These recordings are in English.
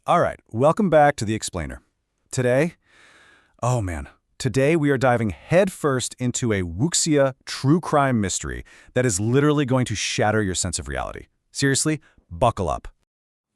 All right, welcome back to The Explainer. Today, oh man, today we are diving headfirst into a Wuxia true crime mystery that is literally going to shatter your sense of reality. Seriously, buckle up.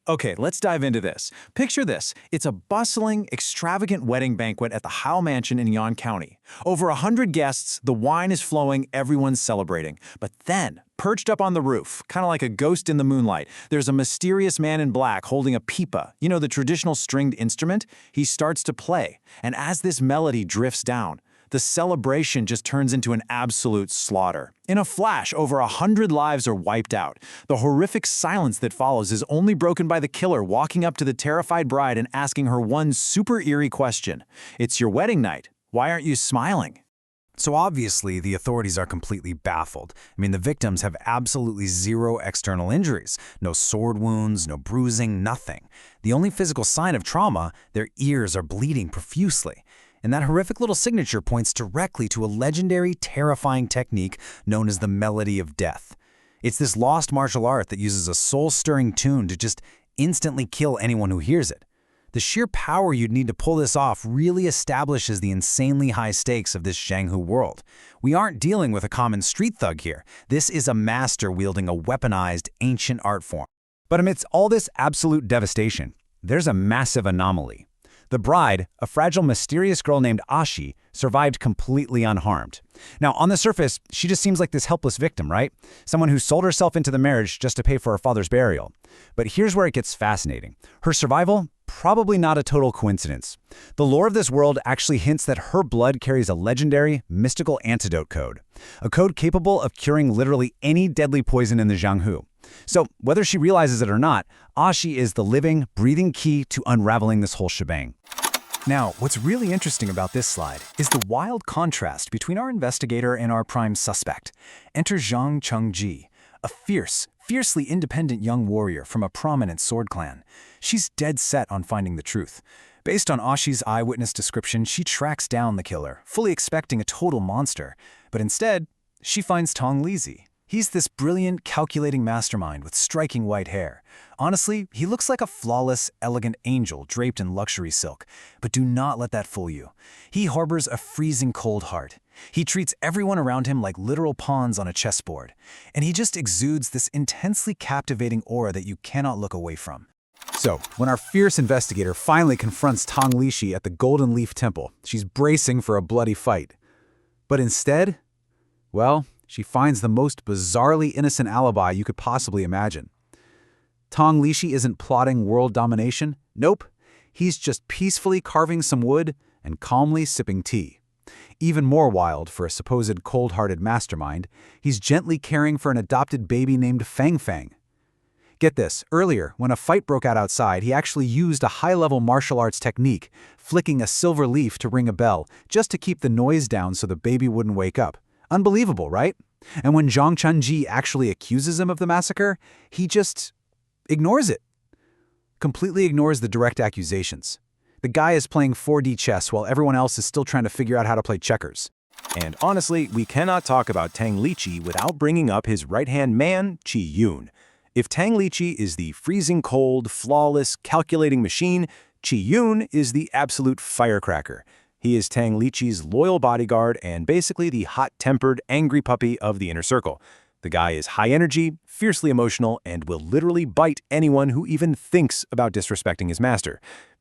Okay, let's dive into this. Picture this. It's a bustling, extravagant wedding banquet at the Howe Mansion in Yan County. Over 100 guests, the wine is flowing, everyone's celebrating. But then, perched up on the roof, kind of like a ghost in the moonlight, there's a mysterious man in black holding a pipa, you know, the traditional stringed instrument? He starts to play, and as this melody drifts down, the celebration just turns into an absolute slaughter. In a flash, over 100 lives are wiped out. The horrific silence that follows is only broken by the killer walking up to the terrified bride and asking her one super eerie question. It's your wedding night. Why aren't you smiling? So obviously, the authorities are completely baffled. I mean, the victims have absolutely zero external injuries. No sword wounds, no bruising, nothing. The only physical sign of trauma, their ears are bleeding profusely. And that horrific little signature points directly to a legendary, terrifying technique known as the Melody of Death. It's this lost martial art that uses a soul-stirring tune to just instantly kill anyone who hears it. The sheer power you'd need to pull this off really establishes the insanely high stakes of this Shanghu world. We aren't dealing with a common street thug here. This is a master wielding a weaponized, ancient art form. But amidst all this absolute devastation, there's a massive anomaly. The bride, a fragile, mysterious girl named Ashi, survived completely unharmed. Now, on the surface, she just seems like this helpless victim, right? Someone who sold herself into the marriage just to pay for her father's burial. But here's where it gets fascinating. Her survival? Probably not a total coincidence. The lore of this world actually hints that her blood carries a legendary, mystical antidote code. A code capable of curing literally any deadly poison in the Jianghu. So, whether she realizes it or not, Ashi is the living, breathing key to unraveling this whole shebang. Now, what's really interesting about this slide is the wild contrast between our investigator and our prime suspect. Enter Zhang Chengji, a fiercely independent young warrior from a prominent sword clan. She's dead set on finding the truth. Based on Ashi's eyewitness description, she tracks down the killer, fully expecting a total monster. But instead, she finds Tang Lici. He's this brilliant, calculating mastermind with striking white hair. Honestly, he looks like a flawless, elegant angel draped in luxury silk. But do not let that fool you. He harbors a freezing cold heart. He treats everyone around him like literal pawns on a chessboard. And he just exudes this intensely captivating aura that you cannot look away from. So, when our fierce investigator finally confronts Tang Lici at the Golden Leaf Temple, she's bracing for a bloody fight. But instead, well, she finds the most bizarrely innocent alibi you could possibly imagine. Tang Lici isn't plotting world domination. Nope. He's just peacefully carving some wood and calmly sipping tea. Even more wild for a supposed cold-hearted mastermind, he's gently caring for an adopted baby named Fang Fang. Get this, earlier, when a fight broke out outside, he actually used a high-level martial arts technique, flicking a silver leaf to ring a bell, just to keep the noise down so the baby wouldn't wake up. Unbelievable, right? And when Zhang Chengji actually accuses him of the massacre, he just ignores it. Completely ignores the direct accusations. The guy is playing 4D chess while everyone else is still trying to figure out how to play checkers. And honestly, we cannot talk about Tang Lici without bringing up his right-hand man, Qi Yun. If Tang Lici is the freezing cold, flawless, calculating machine, Qi Yun is the absolute firecracker. He is Tang Lici's loyal bodyguard and basically the hot-tempered, angry puppy of the inner circle. The guy is high energy, fiercely emotional, and will literally bite anyone who even thinks about disrespecting his master.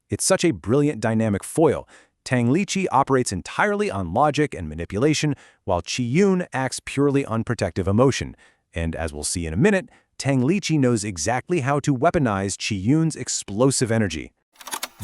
It's such a brilliant dynamic foil. Tang Lici operates entirely on logic and manipulation, while Qi Yun acts purely on protective emotion. And as we'll see in a minute, Tang Lici knows exactly how to weaponize Qi Yun's explosive energy.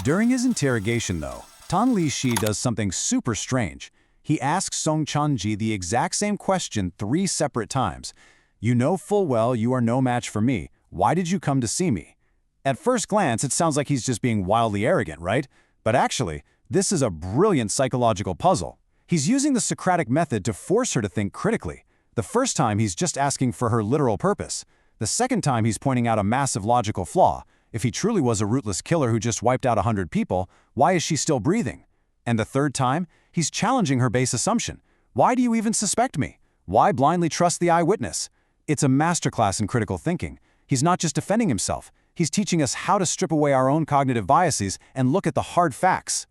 During his interrogation, though, Tang Lici does something super strange. He asks Zhang Chengji the exact same question 3 separate times. You know full well you are no match for me. Why did you come to see me? At first glance, it sounds like he's just being wildly arrogant, right? But actually, this is a brilliant psychological puzzle. He's using the Socratic method to force her to think critically. The first time, he's just asking for her literal purpose. The second time, he's pointing out a massive logical flaw. If he truly was a rootless killer who just wiped out 100 people, why is she still breathing? And the third time, he's challenging her base assumption. Why do you even suspect me? Why blindly trust the eyewitness? It's a masterclass in critical thinking. He's not just defending himself. He's teaching us how to strip away our own cognitive biases and look at the hard facts.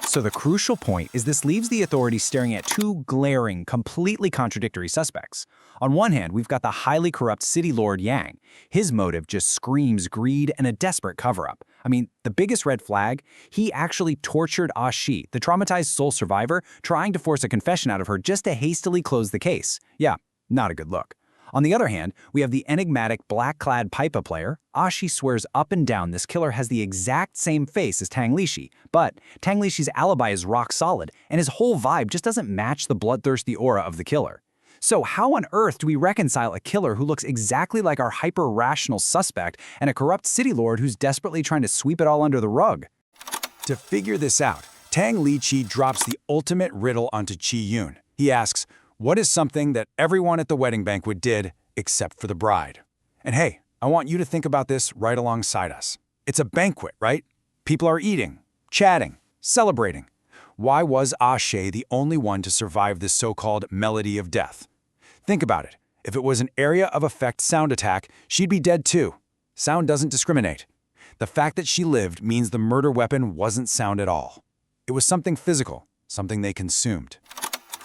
So the crucial point is this leaves the authorities staring at two glaring, completely contradictory suspects. On one hand, we've got the highly corrupt city lord Yang. His motive just screams greed and a desperate cover-up. I mean, the biggest red flag, he actually tortured Ah Shi, the traumatized sole survivor, trying to force a confession out of her just to hastily close the case. Yeah, not a good look. On the other hand, we have the enigmatic black-clad pipa player. Ah Shi swears up and down this killer has the exact same face as Tang Lici, but Tang Lici's alibi is rock solid, and his whole vibe just doesn't match the bloodthirsty aura of the killer. So how on earth do we reconcile a killer who looks exactly like our hyper-rational suspect and a corrupt city lord who's desperately trying to sweep it all under the rug? To figure this out, Tang Lici drops the ultimate riddle onto Qi-yun. He asks, what is something that everyone at the wedding banquet did except for the bride? And hey, I want you to think about this right alongside us. It's a banquet, right? People are eating, chatting, celebrating. Why was Ah She the only one to survive this so-called melody of death? Think about it. If it was an area of effect sound attack, she'd be dead too. Sound doesn't discriminate. The fact that she lived means the murder weapon wasn't sound at all. It was something physical, something they consumed.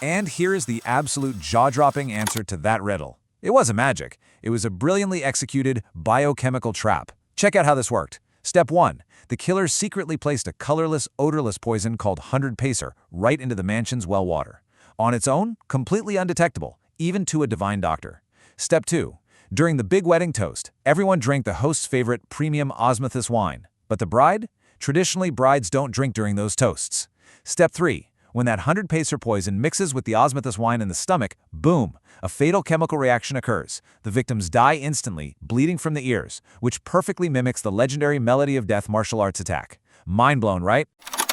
And here is the absolute jaw-dropping answer to that riddle. It wasn't magic. It was a brilliantly executed biochemical trap. Check out how this worked. Step 1. The killer secretly placed a colorless, odorless poison called 100 Pacer right into the mansion's well water. On its own, completely undetectable, even to a divine doctor. Step 2. During the big wedding toast, everyone drank the host's favorite premium osmosis wine. But the bride? Traditionally, brides don't drink during those toasts. Step 3. When that 100 Pacer poison mixes with the osmosis wine in the stomach, boom, a fatal chemical reaction occurs. The victims die instantly, bleeding from the ears, which perfectly mimics the legendary melody of death martial arts attack. Mind blown, right?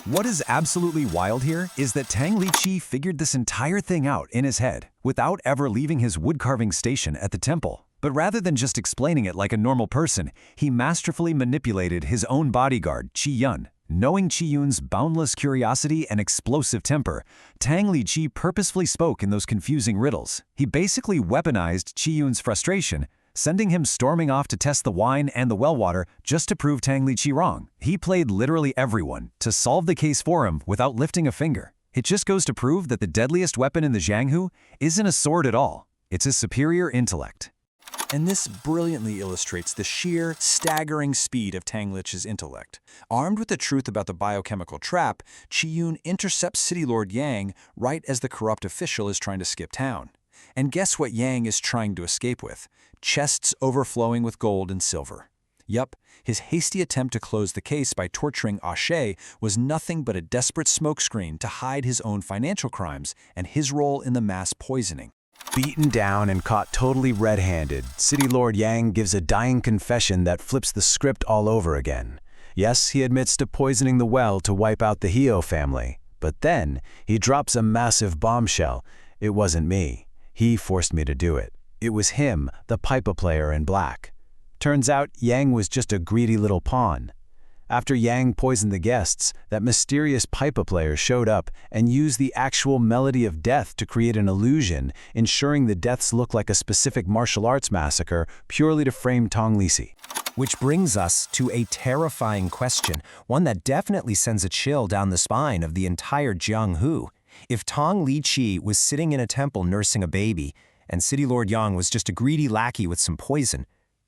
What is absolutely wild here is that Tang Lici figured this entire thing out in his head without ever leaving his woodcarving station at the temple. But rather than just explaining it like a normal person, he masterfully manipulated his own bodyguard, Qi-yun. Knowing Qi-yun's boundless curiosity and explosive temper, Tang Lici purposefully spoke in those confusing riddles. He basically weaponized Qi-yun's frustration, sending him storming off to test the wine and the well water just to prove Tang Lici wrong. He played literally everyone to solve the case for him without lifting a finger. It just goes to prove that the deadliest weapon in the Jianghu isn't a sword at all. It's his superior intellect. And this brilliantly illustrates the sheer, staggering speed of Tang Lici's intellect. Armed with the truth about the biochemical trap, Qi-yun intercepts City Lord Yang right as the corrupt official is trying to skip town. And guess what Yang is trying to escape with? Chests overflowing with gold and silver. Yup, his hasty attempt to close the case by torturing Ah She was nothing but a desperate smokescreen to hide his own financial crimes and his role in the mass poisoning. Beaten down and caught totally red-handed, City Lord Yang gives a dying confession that flips the script all over again. Yes, he admits to poisoning the well to wipe out the Hio family, but then he drops a massive bombshell. It wasn't me. He forced me to do it. It was him, the pipa player in black. Turns out Yang was just a greedy little pawn. After Yang poisoned the guests, that mysterious pipa player showed up and used the actual melody of death to create an illusion, ensuring the deaths look like a specific martial arts massacre purely to frame Tang Lici. Which brings us to a terrifying question, one that definitely sends a chill down the spine of the entire Jianghu. If Tang Lici was sitting in a temple nursing a baby, and City Lord Yang was just a greedy lackey with some poison,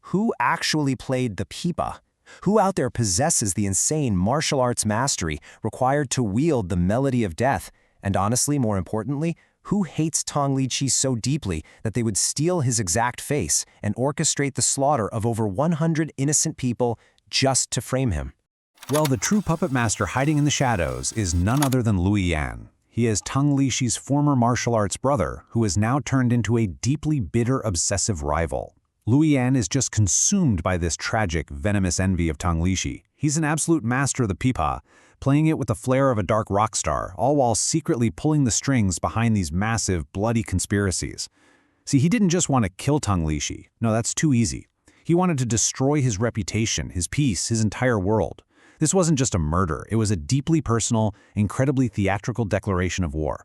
who actually played the pipa? Who out there possesses the insane martial arts mastery required to wield the melody of death? And honestly, more importantly, who hates Tang Lici so deeply that they would steal his exact face and orchestrate the slaughter of over 100 innocent people just to frame him? Well, the true puppet master hiding in the shadows is none other than Lu Yan. He is Tang Lici's former martial arts brother, who has now turned into a deeply bitter, obsessive rival. Lu Yan is just consumed by this tragic, venomous envy of Tang Lici. He's an absolute master of the pipa, playing it with the flair of a dark rock star, all while secretly pulling the strings behind these massive, bloody conspiracies. See, he didn't just want to kill Tang Lici. No, that's too easy. He wanted to destroy his reputation, his peace, his entire world. This wasn't just a murder. It was a deeply personal, incredibly theatrical declaration of war.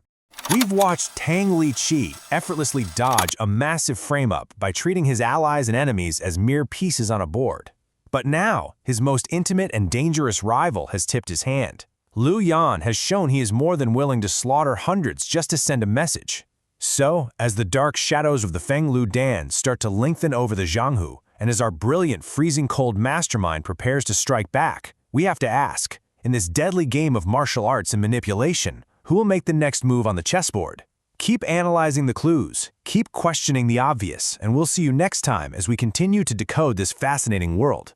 We've watched Tang Lici effortlessly dodge a massive frame-up by treating his allies and enemies as mere pieces on a board. But now, his most intimate and dangerous rival has tipped his hand. Liu Yan has shown he is more than willing to slaughter hundreds just to send a message. So, as the dark shadows of the Fenglu Dan start to lengthen over the Jianghu, and as our brilliant freezing cold mastermind prepares to strike back, we have to ask, in this deadly game of martial arts and manipulation, who will make the next move on the chessboard? Keep analyzing the clues, keep questioning the obvious, and we'll see you next time as we continue to decode this fascinating world.